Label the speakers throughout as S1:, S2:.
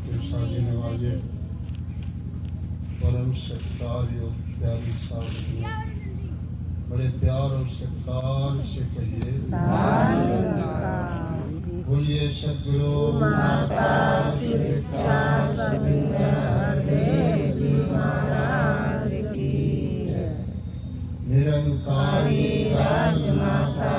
S1: के शादी नवाजे परम सत्कार योग प्यारी साधु बड़े प्यार और सत्कार से कहिए बोलिए सद्गुरु माता शिक्षा महाराज की निरंकारी राजमाता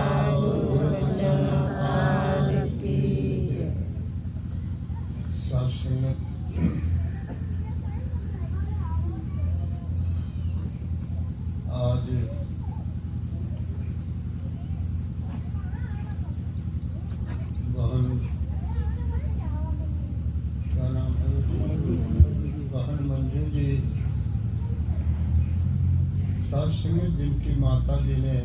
S1: आज बहन क्या नाम है बहन मंजू जी सत्संग जिनकी माता जी ने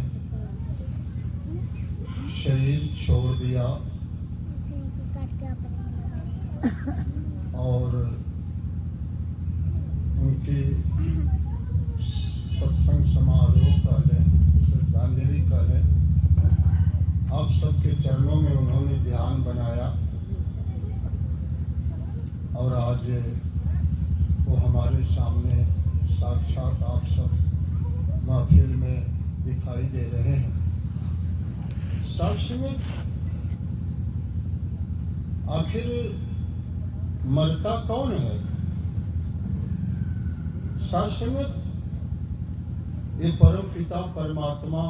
S1: शरीर छोड़ दिया और उनकी सत्संग समारोह का है श्रद्धांजलि का है। आप सबके चरणों में उन्होंने ध्यान बनाया और आज वो हमारे सामने साक्षात आप सब महफिल में दिखाई दे रहे हैं। सत्संग आखिर मरता कौन है? सत्संग ये परम पिता परमात्मा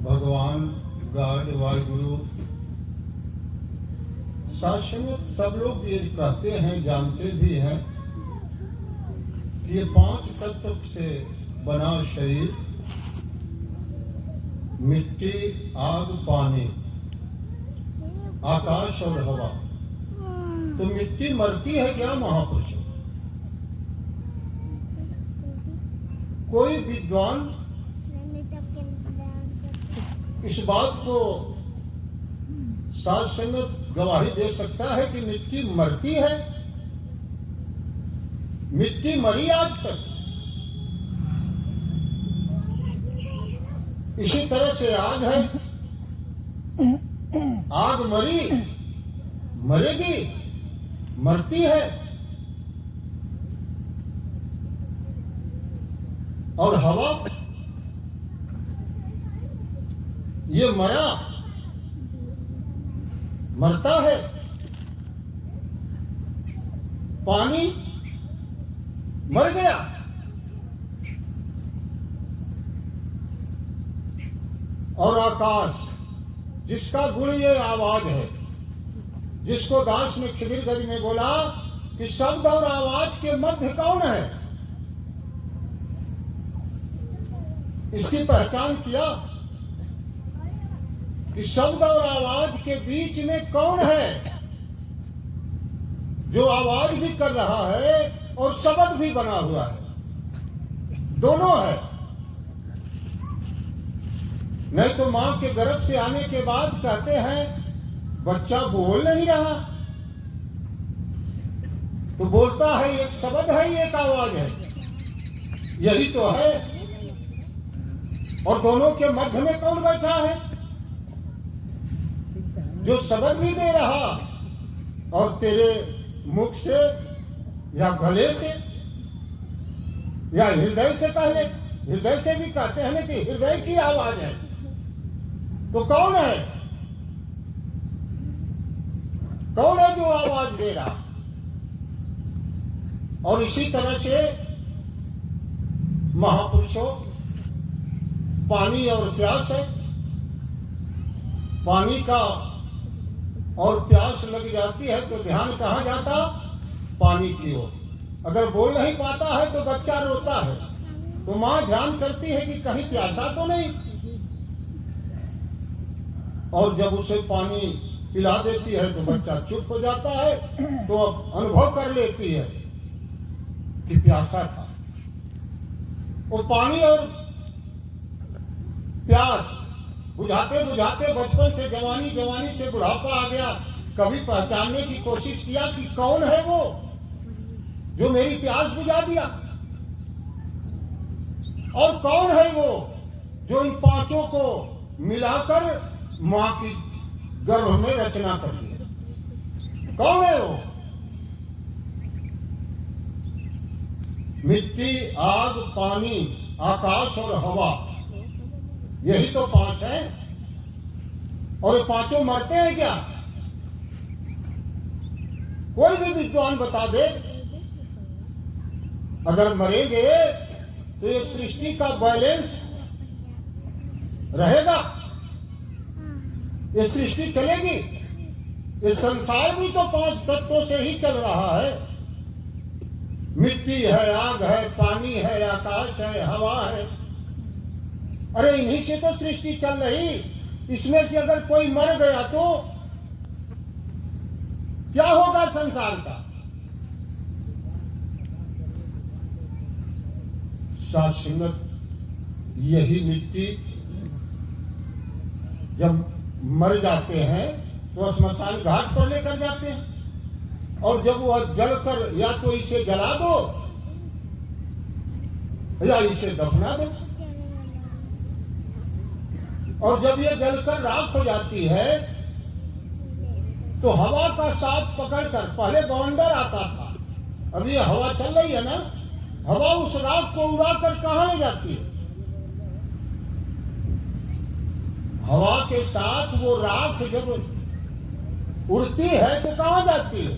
S1: भगवान गॉड वाहिगुरु सत्संग सब लोग ये कहते हैं, जानते भी हैं कि ये 5 तत्व से बना शरीर मिट्टी आग पानी आकाश और हवा। तो मिट्टी मरती है क्या महापुरुष? कोई विद्वान इस बात को साथ संगत गवाही दे सकता है कि मिट्टी मरती है? मिट्टी मरी आज तक। इसी तरह से आग है, आग मरी मरेगी, मरती है। और हवा ये मरा मरता है। पानी मर गया। और आकाश जिसका गुण ये आवाज है, जिसको दास ने खिदिर गज में बोला कि शब्द और आवाज के मध्य कौन है, इसकी पहचान किया कि शब्द और आवाज के बीच में कौन है, जो आवाज भी कर रहा है और शब्द भी बना हुआ है, दोनों है। नहीं तो मां के गर्भ से आने के बाद कहते हैं बच्चा बोल नहीं रहा, तो बोलता है एक शब्द है, एक आवाज है, यही तो है। और दोनों के मध्य में कौन बैठा है, जो शब्द भी दे रहा और तेरे मुख से या गले से या हृदय से, पहले हृदय से भी कहते हैं ना कि हृदय की आवाज है, तो कौन है? कौन है जो आवाज दे रहा? और इसी तरह से महापुरुषों, पानी और प्यास है। पानी का और प्यास लग जाती है तो ध्यान कहाँ जाता? पानी की ओर। अगर बोल नहीं पाता है तो बच्चा रोता है, तो माँ ध्यान करती है कि कहीं प्यासा तो नहीं, और जब उसे पानी पिला देती है तो बच्चा चुप हो जाता है, तो अब अनुभव कर लेती है कि प्यासा था। वो पानी और प्यास बुझाते बुझाते बचपन से जवानी, जवानी से बुढ़ापा आ गया। कभी पहचानने की कोशिश किया कि कौन है वो जो मेरी प्यास बुझा दिया, और कौन है वो जो इन पांचों को मिलाकर मां की गर्भ में रचना कर दी? कौन है वो? मिट्टी, आग, पानी, आकाश और हवा, यही तो पांच है। और ये पांचों मरते हैं क्या? कोई भी विद्वान बता दे, अगर मरेंगे तो ये सृष्टि का बैलेंस रहेगा, ये सृष्टि चलेगी। ये संसार भी तो पांच तत्वों से ही चल रहा है। मिट्टी है, आग है, पानी है, आकाश है, हवा है। अरे इन्हीं से तो सृष्टि चल रही। इसमें से अगर कोई मर गया तो क्या होगा संसार का? साथ संगत, यही मिट्टी जब मर जाते हैं तो श्मशान घाट पर लेकर जाते हैं, और जब वह जलकर या तो इसे जला दो या इसे दफना दो। और जब ये जलकर राख हो जाती है तो हवा का साथ पकड़कर, पहले बवंडर आता था, अब ये हवा चल रही है ना, हवा उस राख को उड़ाकर कहां ले जाती है? हवा के साथ वो राख जब उड़ती है तो कहां जाती है?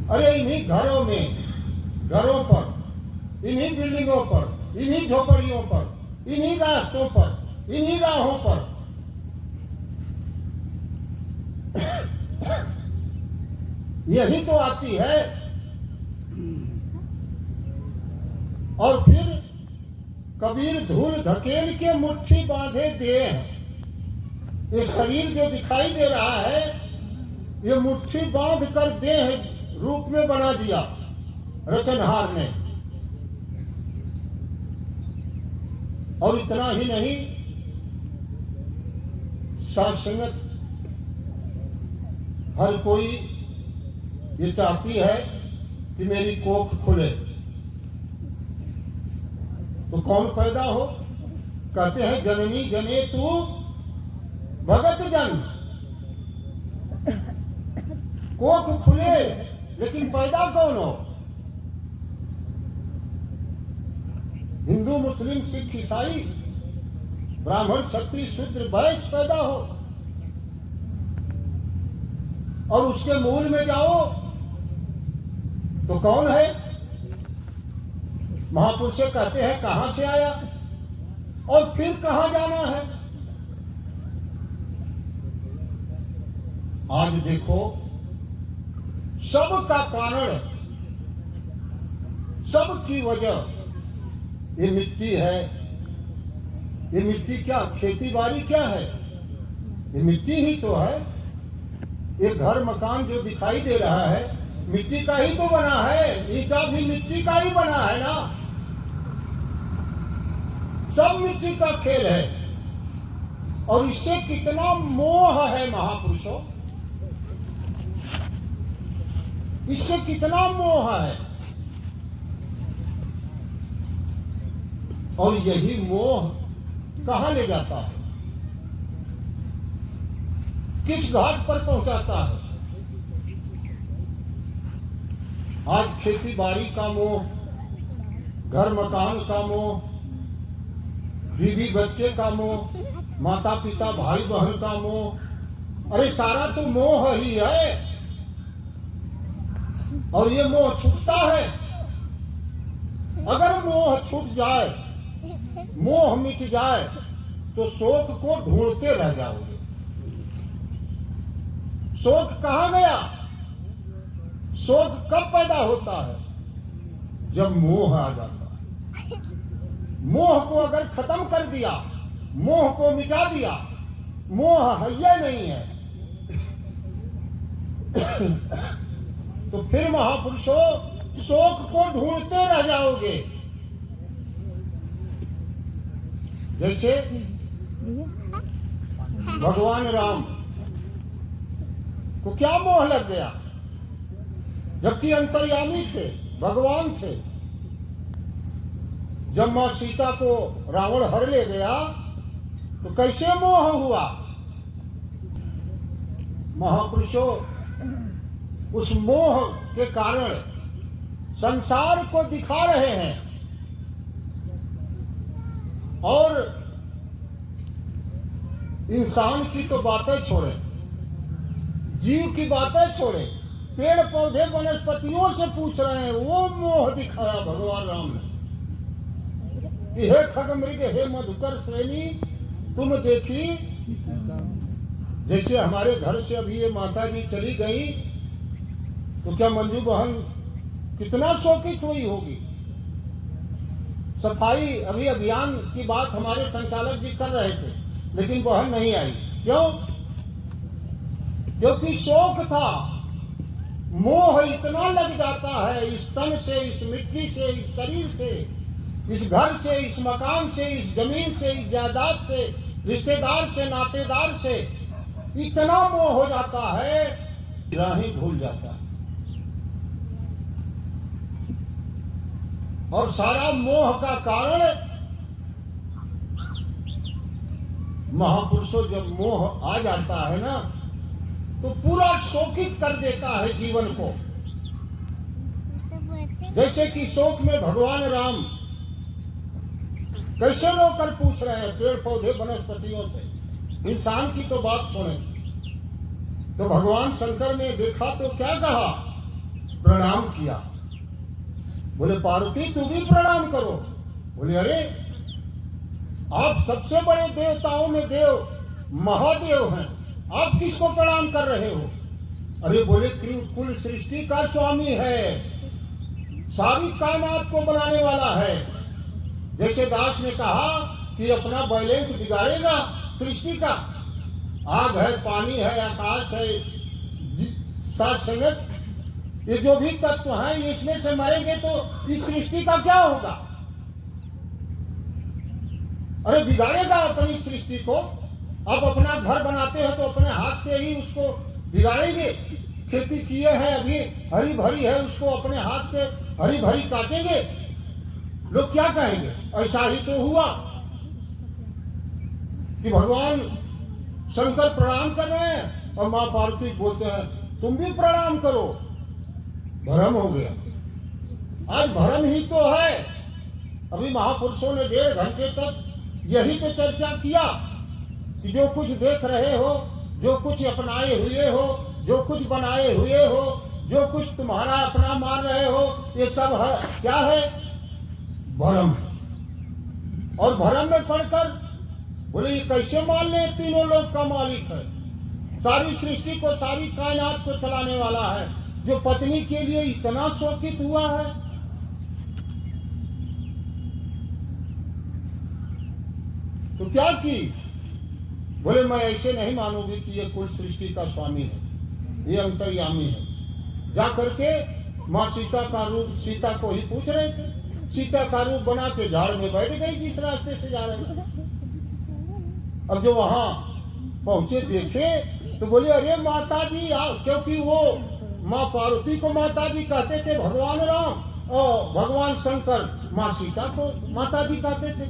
S1: अरे इन्हीं घरों में, घरों पर, इन्हीं बिल्डिंगों पर, इन्हीं झोपड़ियों पर, इन्हीं रास्तों पर, इन्हीं राहों पर यही तो आती है। और फिर कबीर धूल धकेल के मुट्ठी बांधे दे हैं। ये शरीर जो दिखाई दे रहा है, ये मुट्ठी बांध कर देह रूप में बना दिया रचनहार ने। और इतना ही नहीं, साथ संगत, हर कोई ये चाहती है कि मेरी कोख खुले। तो कौन पैदा हो? कहते हैं जननी जने तू भगत जन। कोख खुले, लेकिन पैदा कौन हो? हिंदू, मुस्लिम, सिख, ईसाई, ब्राह्मण, क्षत्रिय, शूद्र, वैश्य पैदा हो। और उसके मूल में जाओ तो कौन है? महापुरुष कहते हैं कहां से आया और फिर कहां जाना है। आज देखो, सब का कारण, सब की वजह ये मिट्टी है। ये मिट्टी क्या, खेती बाड़ी क्या है? ये मिट्टी ही तो है। ये घर मकान जो दिखाई दे रहा है, मिट्टी का ही तो बना है। ईंटा भी मिट्टी का ही बना है ना। सब मिट्टी का खेल है। और इससे कितना मोह है महापुरुषों, इससे कितना मोह है। और यही मोह कहां ले जाता है? किस घाट पर पहुंचाता है? आज खेती बाड़ी का मोह, घर मकान का मोह, बीवी बच्चे का मोह, माता पिता भाई बहन का मोह, अरे सारा तो मोह ही है। और ये मोह छूटता है। अगर मोह छूट जाए, मोह मिट जाए, तो शोक को ढूंढते रह जाओगे। शोक कहां गया? शोक कब पैदा होता है? जब मोह आ जाता है। मोह को अगर खत्म कर दिया, मोह को मिटा दिया, मोह है या नहीं है, तो फिर महापुरुषों शोक को ढूंढते रह जाओगे। जैसे भगवान राम को क्या मोह लग गया, जबकि अंतर्यामी थे, भगवान थे। जब मां सीता को रावण हर ले गया तो कैसे मोह हुआ? महापुरुषों, उस मोह के कारण संसार को दिखा रहे हैं और इंसान की तो बातें छोड़े, जीव की बातें छोड़े, पेड़ पौधे वनस्पतियों से पूछ रहे हैं। वो मोह दिखाया भगवान राम ने कि हे खगमृग, हे मधुकर श्रेणी, तुम देखी। जैसे हमारे घर से अभी ये माता जी चली गई तो क्या मंजू बहन कितना शोकित हुई होगी। सफाई अभी अभियान की बात हमारे संचालक जी कर रहे थे, लेकिन बहन नहीं आई। क्यों? क्योंकि शौक था। मोह इतना लग जाता है इस तन से, इस मिट्टी से, इस शरीर से, इस घर से, इस मकान से, इस जमीन से, इस जायदाद से, रिश्तेदार से, नातेदार से, इतना मोह हो जाता है राहें भूल जाता है। और सारा मोह का कारण महापुरुषों, जब मोह आ जाता है ना तो पूरा शोकित कर देता है जीवन को। जैसे कि शोक में भगवान राम कैसे रोकर पूछ रहे हैं पेड़ पौधे वनस्पतियों से। इंसान की तो बात सुने तो भगवान शंकर ने देखा तो क्या कहा? प्रणाम किया। बोले पार्वती तू भी प्रणाम करो। बोले अरे आप सबसे बड़े देवताओं में देव महादेव हैं, आप किसको प्रणाम कर रहे हो? अरे बोले कुल सृष्टि का स्वामी है, सारी कायनात को बनाने वाला है। जैसे दास ने कहा कि अपना बैलेंस बिगाड़ेगा सृष्टि का। आग है, पानी है, आकाश है, सात संगत, ये जो भी तत्व हैं इसमें से मरेंगे तो इस सृष्टि का क्या होगा? अरे बिगाड़ेगा अपनी सृष्टि को। आप अपना घर बनाते हो तो अपने हाथ से ही उसको बिगाड़ेंगे। खेती किए हैं अभी हरी भरी है, उसको अपने हाथ से हरी भरी काटेंगे, लोग क्या कहेंगे? ऐसा ही तो हुआ कि भगवान शंकर प्रणाम कर रहे हैं और मां पार्वती बोलते हैं तुम भी प्रणाम करो। भ्रम हो गया। आज भ्रम ही तो है। अभी महापुरुषों ने 1.5 घंटे तक यही तो चर्चा किया कि जो कुछ देख रहे हो, जो कुछ अपनाए हुए हो, जो कुछ बनाए हुए हो, जो कुछ तुम्हारा अपना मान रहे हो, ये सब है क्या है? भ्रम। और भ्रम में पढ़कर बोले ये कैसे मान ले तीनों लोग का मालिक है, सारी सृष्टि को, सारी कायनात को चलाने वाला है, जो पत्नी के लिए इतना शोकित हुआ है। तो क्या की? बोले मैं ऐसे नहीं मानूंगी कि ये कुल सृष्टि का स्वामी है, ये अंतर्यामी है। जा करके माँ सीता का रूप, सीता को ही पूछ रहे थे, सीता का रूप बना के झाड़ में बैठ गई जिस रास्ते से जा रहे थे। अब जो वहां पहुंचे देखे तो बोले अरे माता जी आओ, क्योंकि वो माँ पार्वती को माता जी कहते थे भगवान राम और भगवान शंकर माँ सीता को माता जी कहते थे।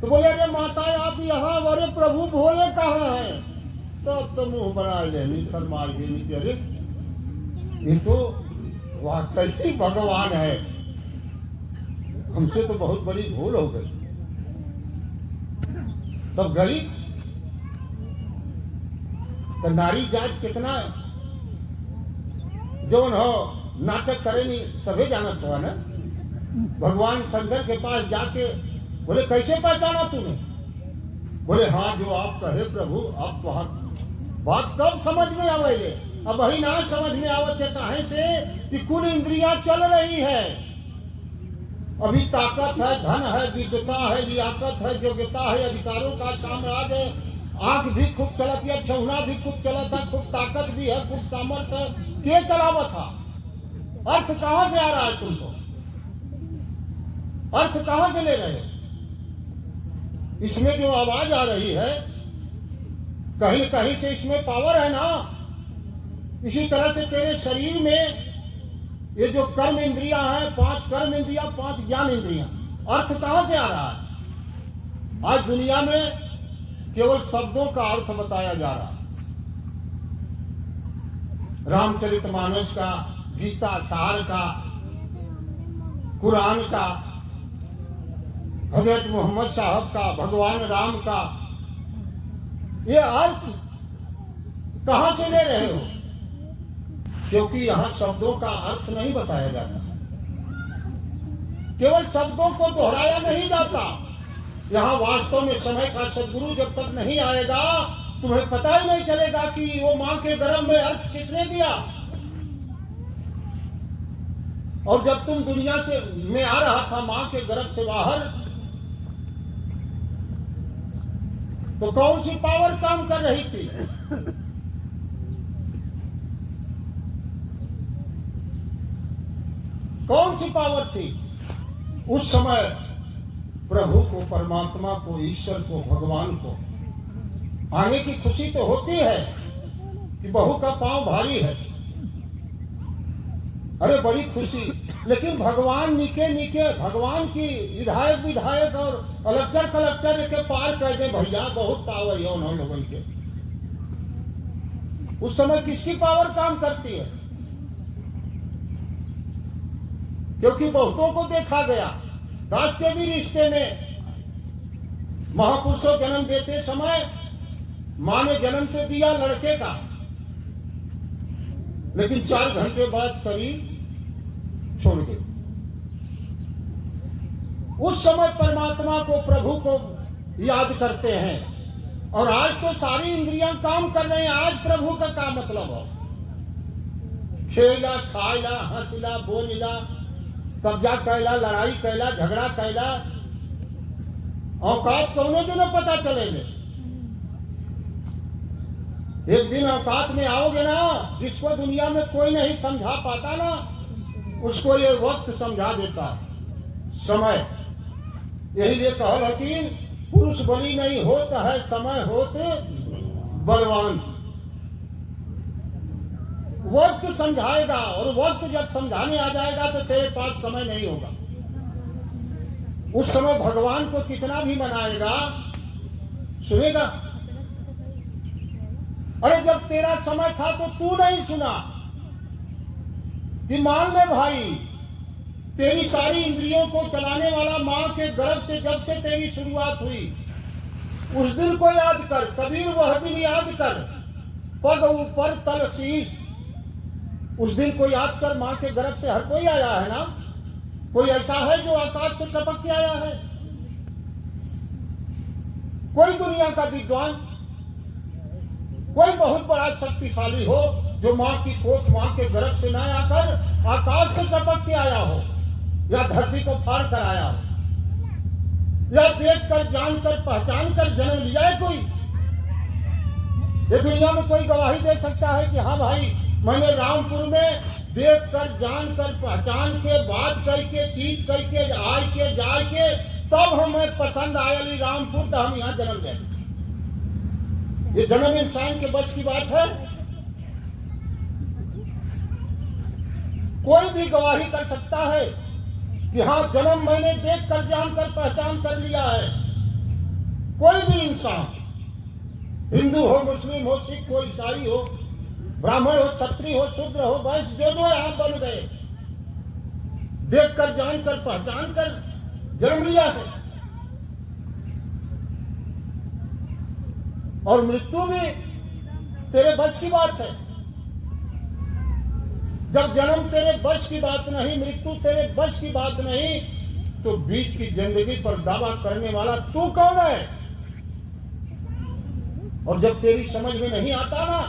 S1: तो बोले अरे माता आप यहाँ, अरे प्रभु भोले कहाँ हैं? तो मुंह बना लेनी, सर मार गई। अरे ये तो वाकई भगवान है, हमसे तो बहुत बड़ी भूल हो गई। तब गई तो नारी जात कितना जो हो नाटक करेनी सभी जानत हुआ ना। भगवान शंकर के पास जाके बोले कैसे पहचाना तूने? बोले हाँ जो आप कहे प्रभु। आप वहां बात कब समझ में आवेले? अब वही ना समझ में आवत है काहे से कि कुल इंद्रियां चल रही है। अभी ताकत है, धन है, विद्वता है, लियाकत है, योग्यता है, अधिकारों का साम्राज्य है, आंख भी खूब चलती है, ठेहुना भी खूब चलता है, खूब ताकत भी है, खूब सामर्थ्य है। के चलावत था? अर्थ कहां से आ रहा है तुमको? अर्थ कहां से ले रहे हो? इसमें जो आवाज आ रही है कहीं न कहीं से इसमें पावर है ना। इसी तरह से तेरे शरीर में ये जो कर्म इंद्रियां हैं, 5 कर्म इंद्रियां, 5 ज्ञान इंद्रियां, अर्थ कहां से आ रहा है? आज दुनिया में केवल शब्दों का अर्थ बताया जा रहा है। रामचरितमानस का, गीता सार का, कुरान का, हजरत मोहम्मद साहब का, भगवान राम का, ये अर्थ कहां से ले रहे हो? क्योंकि यहां शब्दों का अर्थ नहीं बताया जाता, केवल शब्दों को दोहराया नहीं जाता। यहां वास्तव में समय का सदगुरु जब तक नहीं आएगा, तुम्हें पता ही नहीं चलेगा कि वो मां के गर्भ में अर्थ किसने दिया। और जब तुम दुनिया से में आ रहा था मां के गर्भ से बाहर, तो कौन सी पावर काम कर रही थी? कौन सी पावर थी उस समय? प्रभु को, परमात्मा को, ईश्वर को, भगवान को आने की खुशी तो होती है कि बहू का पांव भारी है, अरे बड़ी खुशी। लेकिन भगवान निके निके, भगवान की विधायक विधायक और कलेक्टर कलेक्टर के पार कह दे, भैया बहुत पावर है उन्होंने लोगों के। उस समय किसकी पावर काम करती है? क्योंकि बहुतों को देखा गया, दास के भी रिश्ते में महापुरुषों जन्म देते समय मां ने जन्म तो दिया लड़के का, लेकिन 4 घंटे बाद शरीर छोड़ गए। उस समय परमात्मा को, प्रभु को याद करते हैं। और आज तो सारी इंद्रियां काम कर रहे हैं। आज प्रभु का क्या मतलब हो? खेला, खाइला, हंसला, बोलिला, कब्जा कैला, लड़ाई कैला, झगड़ा कैला, औकात कौने दिनों पता चलेंगे? एक दिन औकात में आओगे ना, जिसको दुनिया में कोई नहीं समझा पाता ना, उसको ये वक्त समझा देता है, समय। यही लिए कहल है कि पुरुष बली नहीं होता है, समय होते बलवान। वक्त समझाएगा, और वक्त जब समझाने आ जाएगा तो तेरे पास समय नहीं होगा। उस समय भगवान को कितना भी मनाएगा, सुनेगा? अरे जब तेरा समय था तो तू नहीं सुना कि मान ले भाई, तेरी सारी इंद्रियों को चलाने वाला मां के गर्भ से जब से तेरी शुरुआत हुई, उस दिन को याद कर। कबीर वह दिन याद कर, पग ऊपर तल शीश। उस दिन को याद कर। मां के गर्भ से हर कोई आया है ना? कोई ऐसा है जो आकाश से टपक के आया है? कोई दुनिया का विद्वान, कोई बहुत बड़ा शक्तिशाली हो जो मां की कोख, मां के गर्भ से न आकर आकाश से टपक के आया हो, या धरती को फाड़ कर आया हो, या देख कर, जान कर, पहचान कर जन्म लिया है कोई? ये दुनिया में कोई गवाही दे सकता है कि हाँ भाई, मैंने रामपुर में देख कर, जान कर, पहचान के, बात करके, चीज करके, आय के, जाय के, तब हमें पसंद आयली रामपुर, तो हम यहाँ जन्म ले। ये जन्म इंसान के बस की बात है? कोई भी गवाही कर सकता है कि हाँ, जन्म मैंने देख कर, जान कर, पहचान कर लिया है। कोई भी इंसान, हिंदू हो, मुस्लिम हो, सिख हो, ईसाई हो, ब्राह्मण हो, क्षत्रिय हो, शूद्र हो, वैश्य, जो यहां बन गए, देख कर, जान कर, पहचान कर जन्म लिया है। और मृत्यु भी तेरे बस की बात है। जब जन्म तेरे बस की बात नहीं, मृत्यु तेरे बस की बात नहीं, तो बीच की जिंदगी पर दावा करने वाला तू कौन है? और जब तेरी समझ में नहीं आता ना,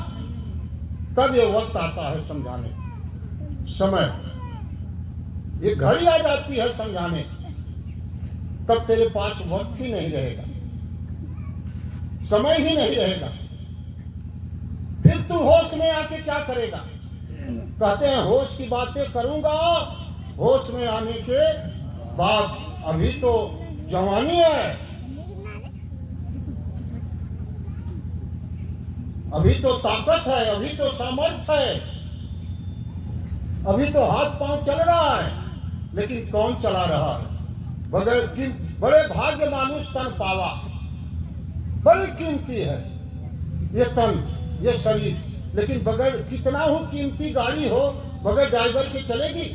S1: तब ये वक्त आता है समझाने, समय, ये घड़ी आ जाती है समझाने, तब तेरे पास वक्त ही नहीं रहेगा, समय ही नहीं रहेगा। फिर तू होश में आके क्या करेगा? कहते हैं होश की बातें करूंगा होश में आने के बाद। अभी तो जवानी है, अभी तो ताकत है, अभी तो सामर्थ्य है, अभी तो हाथ पांव चल रहा है। लेकिन कौन चला रहा है? बगैर कि बड़े भाग्य मानुष तन पावा, बड़ी कीमती है ये तन, ये शरीर। लेकिन बगैर कितना हो कीमती गाड़ी हो, बगैर ड्राइवर की चलेगी?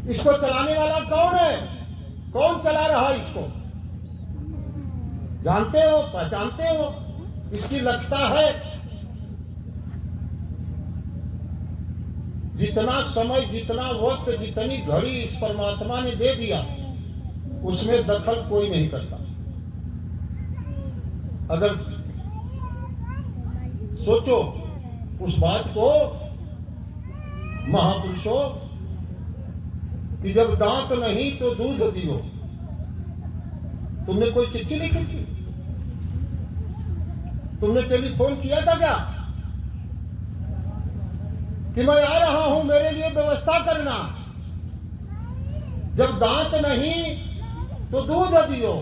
S1: इसको चलाने वाला कौन है? कौन चला रहा है इसको? जानते हो, पहचानते हो? इसकी लगता है जितना समय, जितना वक्त, जितनी घड़ी इस परमात्मा ने दे दिया, उसमें दखल कोई नहीं करता। अगर सोचो उस बात को महापुरुषों कि जब दांत नहीं तो दूध दियो। तुमने कोई चिट्ठी लिखी थी? तुमने टेलीफोन किया था क्या कि मैं आ रहा हूं, मेरे लिए व्यवस्था करना? जब दांत नहीं तो दूध दियो।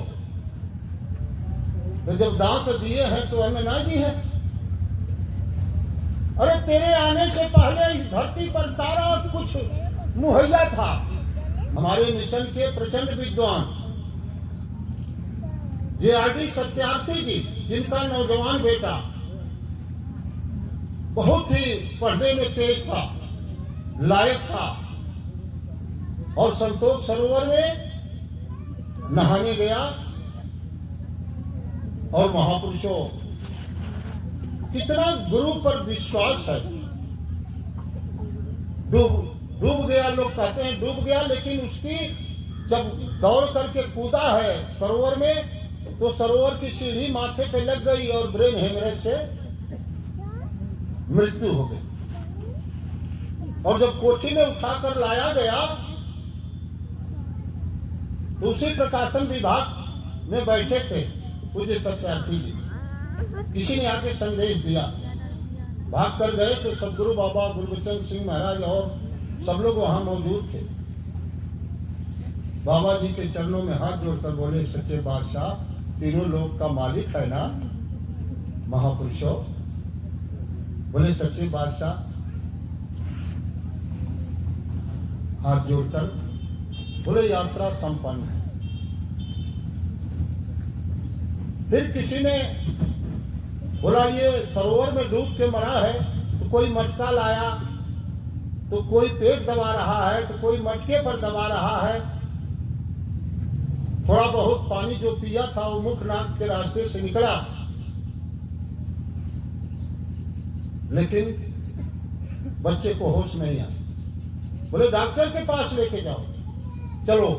S1: तो जब दांत दिए हैं तो अन्न ना दिए हैं। अरे तेरे आने से पहले इस धरती पर सारा कुछ मुहैया था। हमारे मिशन के प्रचंड विद्वान JRD सत्यार्थी जी, जिनका नौजवान बेटा बहुत ही पढ़ने में तेज था, लायक था, और संतोष सरोवर में नहाने गया और महापुरुषों कितना गुरु पर विश्वास है। डूब गया, लोग कहते हैं डूब गया, लेकिन उसकी जब दौड़ करके कूदा है सरोवर में तो सरोवर की सीढ़ी माथे पे लग गई और ब्रेन हेमरेज से मृत्यु हो गई। और जब कोठी में उठाकर लाया गया तो उसी प्रकाशन विभाग में बैठे थे पूज्य सत्यार्थी जी। किसी ने आके संदेश दिया, भाग कर गए तो सदगुरु बाबा गुरबचन सिंह महाराज और सब लोग वहां मौजूद थे। बाबा जी के चरणों में हाथ जोड़कर बोले, सच्चे बादशाह, तीनों लोक का मालिक है ना महापुरुषों? बोले, सच्चे बादशाह। हाथ जोड़कर बोले, यात्रा संपन्न है। फिर किसी ने बोला, ये सरोवर में डूब के मरा है, तो कोई मटका लाया, तो कोई पेट दबा रहा है, तो कोई मटके पर दबा रहा है। थोड़ा बहुत पानी जो पिया था वो मुख नाक के रास्ते से निकला, लेकिन बच्चे को होश नहीं आया। बोले, डॉक्टर के पास लेके जाओ। चलो,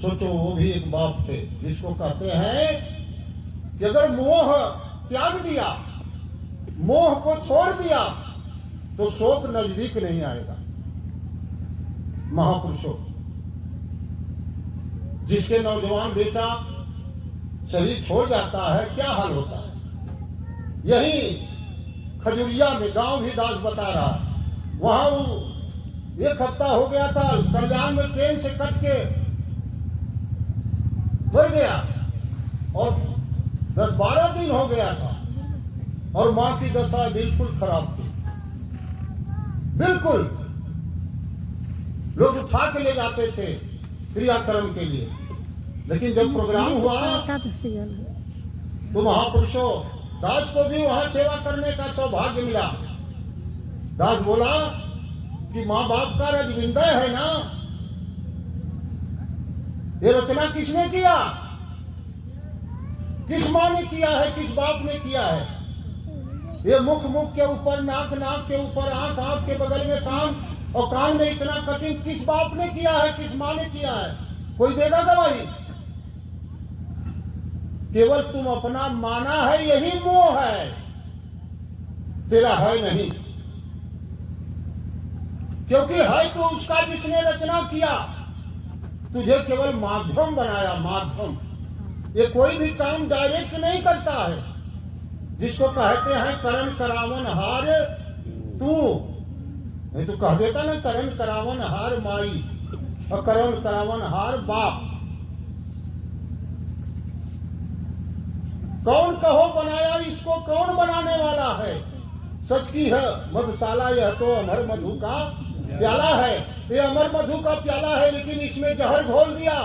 S1: सोचो वो भी एक बाप थे जिसको कहते हैं कि अगर मोह त्याग दिया, मोह को छोड़ दिया तो शोक नजदीक नहीं आएगा। महापुरुषों, जिसके नौजवान बेटा शरीर छोड़ जाता है, क्या हाल होता है? यही खजुरिया में गांव भी दास बता रहा है, वहां वो 1 हफ्ता हो गया था, कल्याण में ट्रेन से कट के मर गया और 10-12 दिन हो गया था और मां की दशा बिल्कुल खराब थी। बिल्कुल लोग उठा के ले जाते थे क्रियाक्रम के लिए, लेकिन जब प्रोग्राम हुआ तो महापुरुषों दास को भी वहां सेवा करने का सौभाग्य मिला। दास बोला कि माँ बाप का रजविंदय है ना, ये रचना किसने किया? किस माँ ने किया है? किस बाप ने किया है? ये मुख के ऊपर, नाक के ऊपर, आंख के बगल में कान, और कान में इतना कटिंग किस बाप ने किया है? किस माँ ने किया है? कोई देगा गवाही? केवल तुम अपना माना है, यही मोह है, तेरा है नहीं। क्योंकि है तो उसका जिसने रचना किया, तुझे केवल माध्यम बनाया, माध्यम। ये कोई भी काम डायरेक्ट नहीं करता है। जिसको कहते हैं करण करावन हार तू, नहीं तो कह देता ना करण करावन हार माई और करण करावन हार बाप। कौन कहो बनाया इसको, कौन बनाने वाला है? सच की है मधुशाला, यह तो अमर मधु का प्याला है। ये अमर मधु का प्याला है, लेकिन इसमें जहर घोल दिया।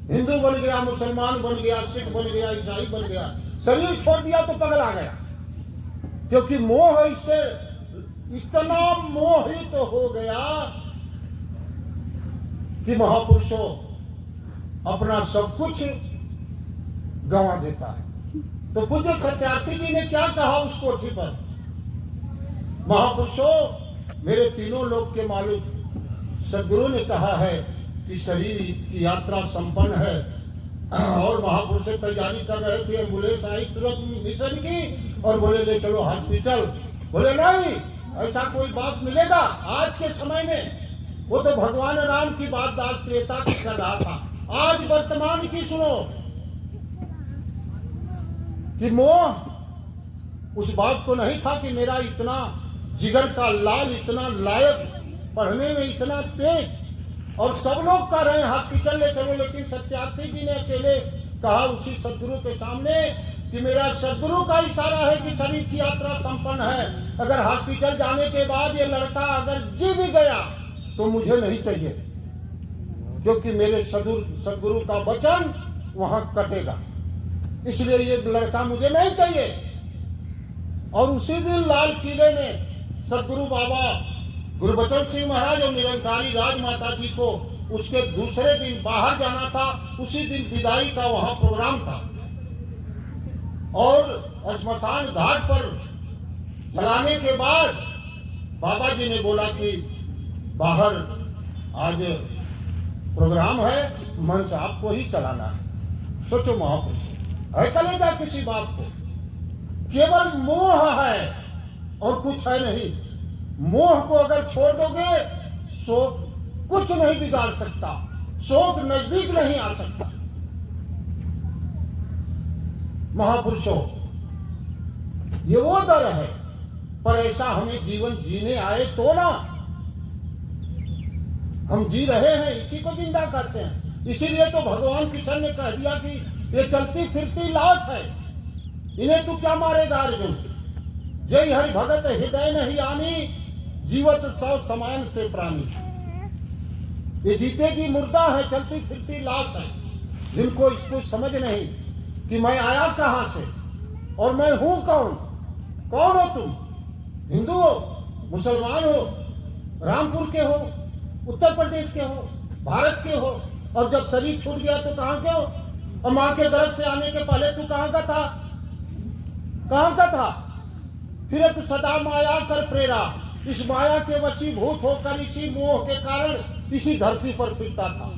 S1: हिंदू बन गया, मुसलमान बन गया, सिख बन गया, ईसाई बन गया, शरीर छोड़ दिया तो पगला गया। क्योंकि मोह इससे इतना मोहित हो गया कि महापुरुषों अपना सब कुछ गंवा देता है। तो पूज्य सत्यार्थी जी ने क्या कहा उस कोठी पर, महापुरुषों मेरे तीनों लोक के मालिक सदगुरु ने कहा है कि शरीर की यात्रा संपन्न है, और महापुरुष से तैयारी कर रहे थे, एम्बुलेंस आई तुरंत मिशन की और बोले ले चलो हॉस्पिटल। बोले नहीं, ऐसा कोई बात मिलेगा आज के समय में। वो तो भगवान राम की बात दास त्रेता की कर रहा था, आज वर्तमान की सुनो कि मोह उस बात को नहीं था कि मेरा इतना जिगर का लाल, इतना लायक, पढ़ने में इतना तेज, और सब लोग कह रहे हैं हॉस्पिटल ले चलो, लेकिन सत्यार्थी जी ने अकेले कहा उसी सदगुरु के सामने कि मेरा सदगुरु का इशारा है कि शरीर की यात्रा संपन्न है, अगर हॉस्पिटल जाने के बाद ये लड़का अगर जी भी गया तो मुझे नहीं चाहिए, क्योंकि मेरे सदगुरु का वचन वहां कटेगा, इसलिए ये लड़का मुझे नहीं चाहिए। और उसी दिन लाल किले में सदगुरु बाबा गुरबचन सिंह महाराज और निरंकारी राजमाता जी को उसके दूसरे दिन बाहर जाना था, उसी दिन विदाई का वहां प्रोग्राम था, और श्मशान घाट पर चलाने के बाद बाबा जी ने बोला कि बाहर आज प्रोग्राम है, मंच आपको ही चलाना है। सोचो महापुरुष है कलेजा किसी बात को, केवल मोह है और कुछ है नहीं। मोह को अगर छोड़ दोगे शोक कुछ नहीं बिगाड़ सकता, शोक नजदीक नहीं आ सकता। महापुरुषों ये वो दर है, पर ऐसा हमें जीवन जीने आए तो ना, हम जी रहे हैं इसी को जिंदा करते हैं। इसीलिए तो भगवान कृष्ण ने कह दिया कि ये चलती फिरती लाश है, इन्हें तू क्या मारेगा अर्जुन। जय हरि भगत हृदय नहीं आनी, जीवत सौ समान ते प्राणी। ये जीते जी मुर्दा है, चलती फिरती लाश है, जिनको इसको समझ नहीं कि मैं आया कहां से और मैं हूं कौन। कौन हो तुम? हिंदू हो, मुसलमान हो, रामपुर के हो, उत्तर प्रदेश के हो, भारत के हो, और जब शरीर छूट गया तो कहां के हो? और मां के गर्भ से आने के पहले तू कहां का था? कहां का था? फिर तो सदा माया कर प्रेरा, इस माया के वशीभूत होकर इसी मोह के कारण इसी धरती पर फिरता था,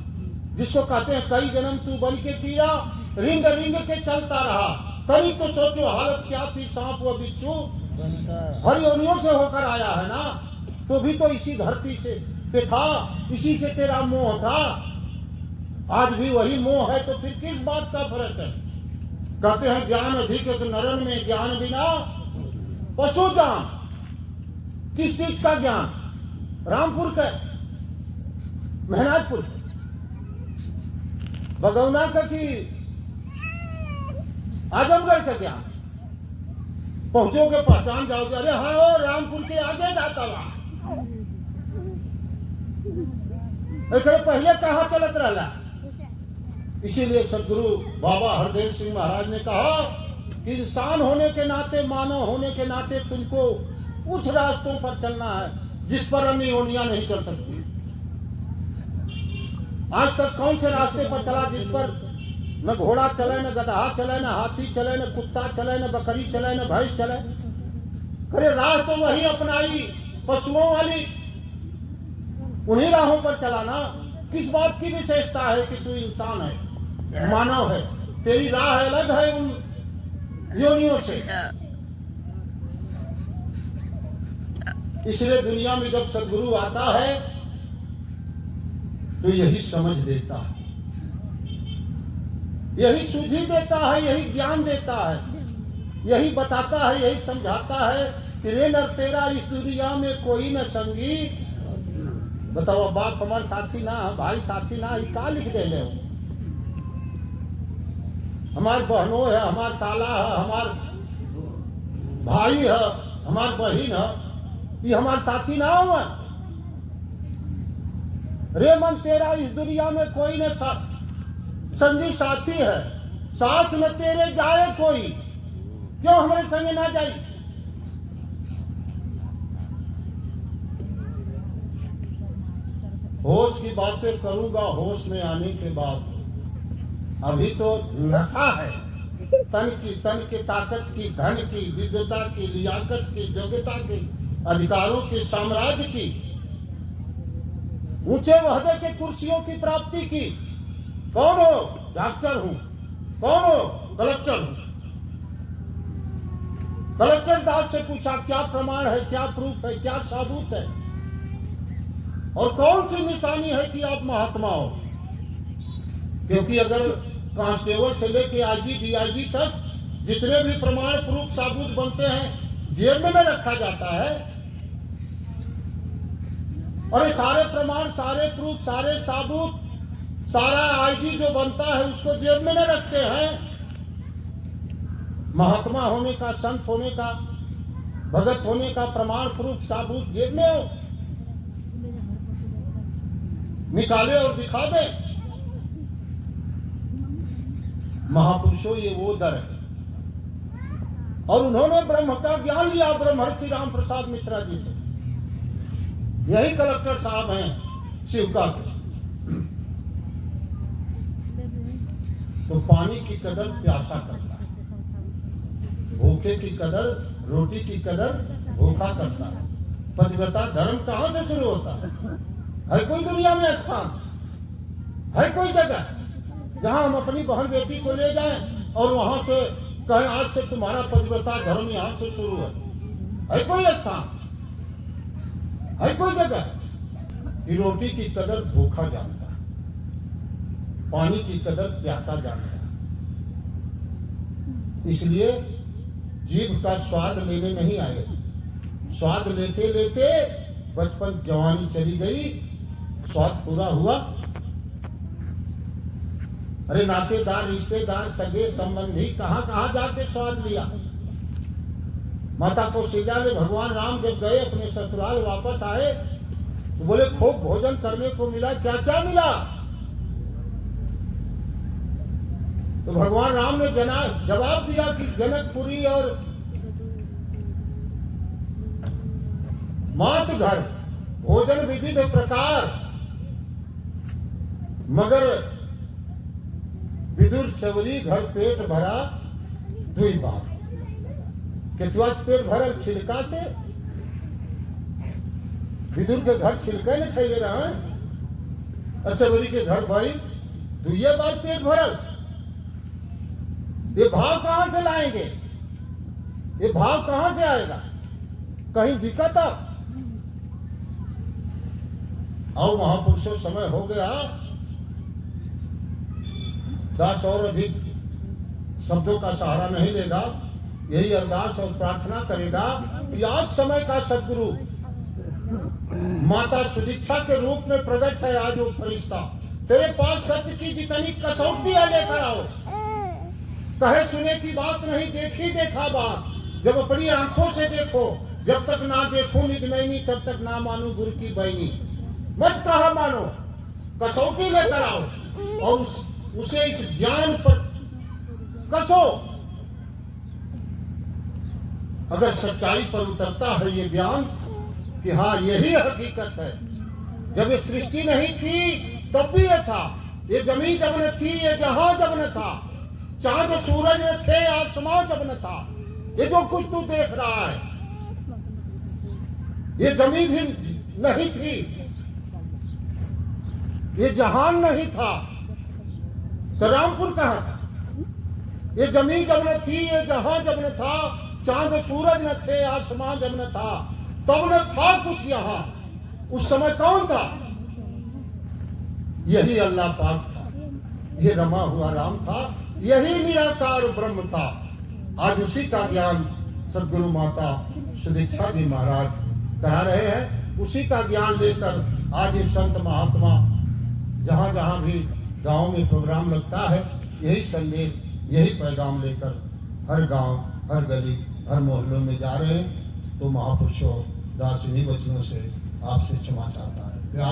S1: जिसको कहते हैं कई जन्म तू बन के कीड़ा, रिंग रिंग के चलता रहा। तभी तो सोचो हालत क्या थी, सांप व बिच्छू हर योनियों से होकर आया है ना, तो भी तो इसी धरती से पे था, इसी से तेरा मोह था। आज भी वही मोह है, तो फिर किस बात का फर्क है? कहते हैं ज्ञान अधिक नरन में ज्ञान बिना पशु जान। किस चीज का ज्ञान? रामपुर का, महनाजपुर, बगौना का कि आजमगढ़ का ज्ञान? पहुंचोगे पहचान जाओगे, अरे हाँ वो रामपुर के आगे जाता रहा, पहले कहाँ चलत रहा। इसीलिए सदगुरु बाबा हरदेव सिंह महाराज ने कहा कि इंसान होने के नाते, मानव होने के नाते तुमको उस रास्तों पर चलना है जिस पर अन्य योनियां नहीं चल सकती। आज तक कौन से रास्ते पर चला जिस पर न घोड़ा चले, न गधा चले, न हाथी चले, न कुत्ता चले, न बकरी चले, न भैंस चले। अरे राह तो वही अपनाई पशुओं वाली, उन्हीं राहों पर चलाना। किस बात की विशेषता है कि तू इंसान है, मानव है, तेरी राह अलग है उन योनियों से। इसलिए दुनिया में जब सदगुरु आता है तो यही समझ देता है, यही सुधि देता है, यही ज्ञान देता है, यही बताता है, यही समझाता है कि रे नर तेरा इस दुनिया में कोई न संगी। बताओ, बाप हमारे साथी ना, भाई साथी ना, ये का लिख दे ले? हमार बहनों है, हमार साला है, हमार भाई है, हमार बहन है, ये हमार साथी ना हो। रे मन तेरा इस दुनिया में कोई न संगी साथी है, साथ में तेरे जाए कोई, क्यों हमारे संगे ना जाए? होश की बातें करूंगा होश में आने के बाद। अभी तो नशा है तन की ताकत की, धन की, विद्वता की, लियाकत की, योग्यता की, अधिकारों की, साम्राज्य की, ऊंचे वहदे के कुर्सियों की प्राप्ति की। कौन हो? डॉक्टर हूं। कौन हो? कलेक्टर हूं। कलेक्टर दास से पूछा क्या प्रमाण है, क्या प्रूफ है, क्या सबूत है और कौन सी निशानी है कि आप महात्मा हो? क्योंकि अगर कांस्टेबल से लेके आईजी डीआईजी तक जितने भी प्रमाण प्रूफ सबूत बनते हैं जेब में रखा जाता है। और ये सारे प्रमाण, सारे प्रूफ, सारे सबूत, सारा आईडी जो बनता है उसको जेब में न रखते हैं। महात्मा होने का, संत होने का, भगत होने का प्रमाण प्रूफ सबूत जेब में हो, निकाले और दिखा दे। महापुरुषों ये वो दर है। और उन्होंने ब्रह्म का ज्ञान लिया ब्रह्मर्षि राम प्रसाद मिश्रा जी से। यही कलेक्टर साहब हैं शिवका के। तो पानी की कदर प्यासा करता है, भूखे की कदर, रोटी की कदर भूखा करता है। पतिव्रता धर्म कहां से शुरू होता है कोई दुनिया में स्थान, है कोई जगह जहां हम अपनी बहन बेटी को ले जाएं और वहां से कहें आज से तुम्हारा पतिव्रता धर्म यहां से शुरू है कोई स्थान, है कोई जगह? कि रोटी की कदर भूखा जानता है, पानी की कदर प्यासा जानता है। इसलिए जीभ का स्वाद लेने नहीं आए। स्वाद लेते लेते बचपन जवानी चली गई, स्वाद पूरा हुआ। अरे नातेदार, रिश्तेदार, सगे संबंधी कहां कहां जाके स्वाद लिया। माता कौशल्या ने भगवान राम जब गए अपने ससुराल वापस आए तो बोले खूब भोजन करने को मिला, क्या क्या मिला? तो भगवान राम ने जवाब दिया कि जनकपुरी और मात घर, भोजन विविध प्रकार, मगर विदुर सेवरी घर पेट भरा दुई बार। केतुआ से पेट भरल छिलका से, विदुर के घर छिलका न खाइए रहा है, सेवरी के घर भाई दुइये बार पेट भरल। ये भाव कहां से लाएंगे? ये भाव कहां से आएगा? कहीं दिक्कत आओ महापुरुषों, समय हो गया। 10 और अधिक शब्दों का सहारा नहीं लेगा। यही अरदास और प्रार्थना करेगा कि आज समय का सदगुरु माता सुदीक्षा के रूप में प्रकट है। आज वो फरिश्ता तेरे पास सत्य की जितनी कसौटियां लेकर आओ। कहे सुने की बात नहीं, देखी देखा बात। जब अपनी आंखों से देखो, जब तक ना देखो निज नैनी, तब तक ना मानो गुरु की बैनी। मत कहा मानो, कसौटी लेकर आओ और उसे इस ज्ञान पर कसो। अगर सच्चाई पर उतरता है ये ज्ञान कि हाँ यही हकीकत है। जब ये सृष्टि नहीं थी तब भी ये था। ये जमीन जब न थी, ये जहां जब न था, चांद सूरज न थे, आसमां जब न था। ये जो कुछ तू देख रहा है, ये जमीन भी नहीं थी, ये जहान नहीं था, तो रामपुर कहां था? ये जमीन जब न थी, ये जहां जब न था, चांद सूरज न थे, आसमान जब न था, तब न था कुछ यहां। उस समय कौन था? यही अल्लाह पाक था, ये रमा हुआ राम था, यही निराकार ब्रह्म था। आज उसी का ज्ञान सदगुरु माता सुदीक्षा जी महाराज करा रहे हैं। उसी का ज्ञान लेकर आज ये संत महात्मा जहां जहां भी गांव में प्रोग्राम लगता है, यही संदेश, यही पैगाम लेकर हर गांव, हर गली, हर मोहल्लों में जा रहे हैं। तो महापुरुषों दास इन्हीं वचनों से आपसे क्षमा चाहता है।